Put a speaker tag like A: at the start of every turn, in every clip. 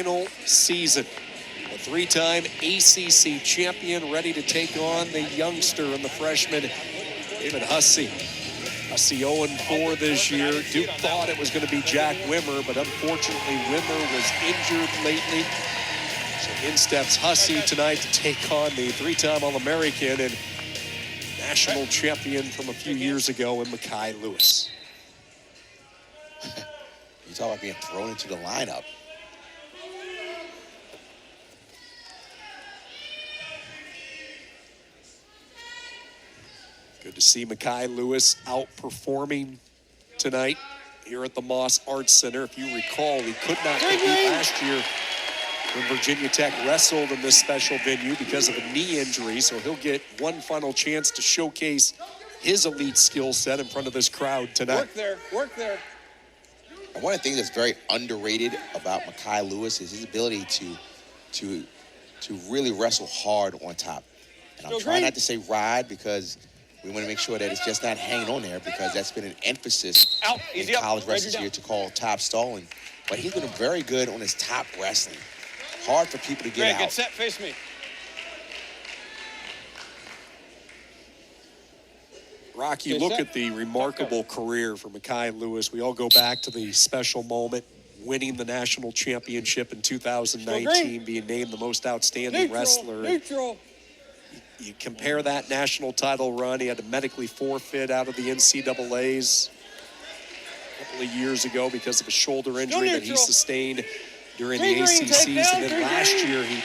A: final season. A three-time ACC champion ready to take on the youngster and the freshman, David Hussey. Hussey 0-4 this year. Duke thought it was going to be Jack Wimmer, but unfortunately Wimmer was injured lately. So in steps Hussey tonight to take on the three-time All-American and national champion from a few years ago in Mekhi Lewis.
B: You talk about being thrown into the lineup.
A: Good to see Mekhi Lewis outperforming tonight here at the Moss Arts Center. If you recall, he could not compete last year when Virginia Tech wrestled in this special venue because of a knee injury. So he'll get one final chance to showcase his elite skill set in front of this crowd tonight.
C: Work there, work there.
B: And one of the things that's very underrated about Mekhi Lewis is his ability to really wrestle hard on top. And I'm trying not to say ride because we want to make sure that it's just not hanging on there because that's been an emphasis in college wrestling here to call top stalling. But he's been very good on his top wrestling. Hard for people to get out.
C: Get set, face me.
A: Rocky, look at the remarkable career for Mekhi Lewis. We all go back to the special moment, winning the national championship in 2019, being named the most outstanding wrestler. You compare that national title run, he had to medically forfeit out of the NCAAs a couple of years ago because of a shoulder injury that he sustained during the ACCs. And then last year he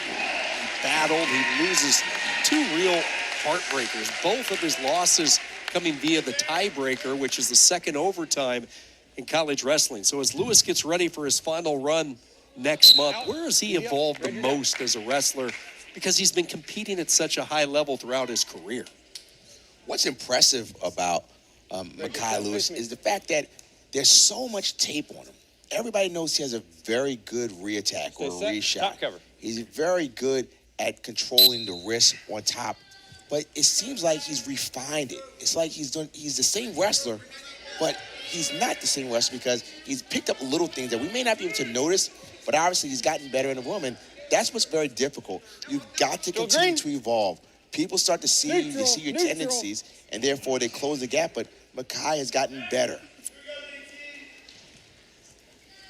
A: battled, he loses two real heartbreakers. Both of his losses coming via the tiebreaker, which is the second overtime in college wrestling. So as Lewis gets ready for his final run next month, where has he evolved the most as a wrestler? Because he's been competing at such a high level throughout his career.
B: What's impressive about Mekhi Lewis is the fact that there's so much tape on him. Everybody knows he has a very good re-attack or a re-shot. He's very good at controlling the wrist on top. But it seems like he's refined it. It's like he's the same wrestler, but he's not the same wrestler because he's picked up little things that we may not be able to notice, but obviously he's gotten better in the room. And that's what's very difficult. You've got to continue to evolve. People start to see you, they see your tendencies, and therefore they close the gap. But Mekhi has gotten better.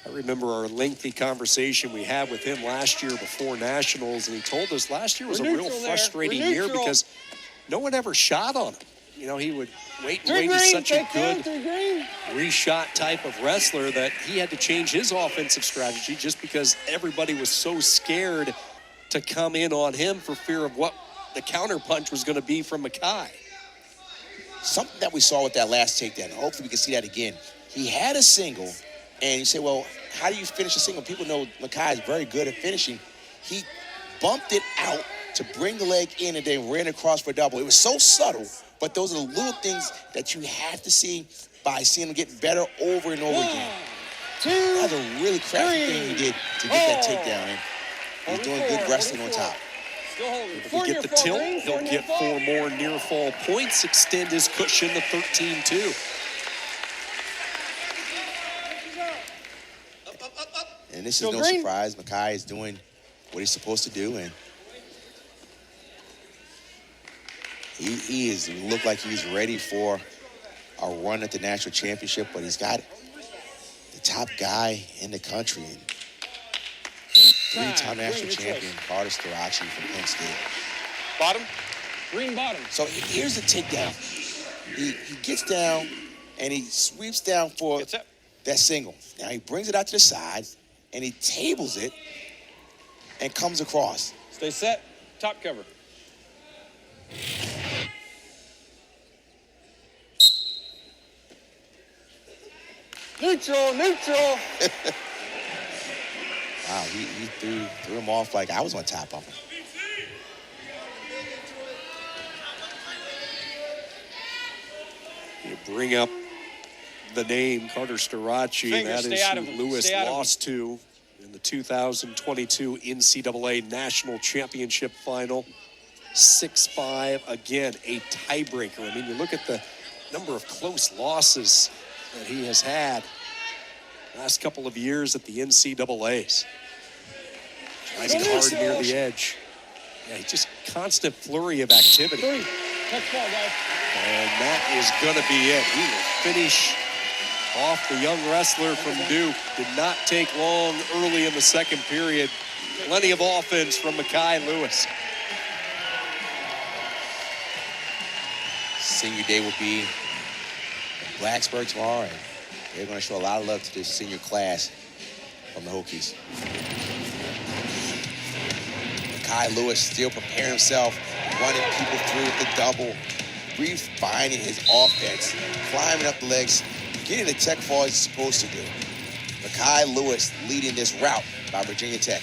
A: I remember our lengthy conversation we had with him last year before Nationals, and he told us last year was a real frustrating year because no one ever shot on him. You know, he would wait and wait. He's such a good reshot type of wrestler that he had to change his offensive strategy just because everybody was so scared to come in on him for fear of what the counterpunch was going to be from Mekhi.
B: Something that we saw with that last takedown, hopefully we can see that again. He had a single, and you say, well, how do you finish a single? People know Mekhi is very good at finishing. He bumped it out to bring the leg in and then ran across for a double. It was so subtle. But those are the little things that you have to see by seeing him get better over and over again. That was a really crafty thing he did to get that takedown. And he's doing good wrestling on top.
A: If he get the tilt, he'll get 4 more near-fall points, extend his cushion to 13-2.
B: And this is no surprise. Mekhi is doing what he's supposed to do, and he is look like he's ready for a run at the national championship, but he's got the top guy in the country, and three-time national champion Carter Starachi from Penn State.
C: Bottom, green bottom.
B: So here's the takedown. He gets down and he sweeps down for that single. Now he brings it out to the side and he tables it and comes across.
C: Stay set, top cover. Neutral.
B: Wow, he threw him off like I was on top of him.
A: You bring up the name Carter Starachi. That is who Lewis lost to in the 2022 NCAA National Championship Final. 6-5, again, a tiebreaker. I mean, you look at the number of close losses that he has had last couple of years at the NCAAs. Nice card near the edge. Yeah, just constant flurry of activity.
C: Next ball, guys.
A: And that is going to be it. He will finish off the young wrestler from Duke. Did not take long early in the second period. Plenty of offense from Mekhi Lewis.
B: Senior day will be in Blacksburg tomorrow, and they're going to show a lot of love to the senior class from the Hokies. Mekhi Lewis still preparing himself, running people through with the double, refining his offense, climbing up the legs, getting the tech fall as he's supposed to do. Mekhi Lewis leading this route by Virginia Tech.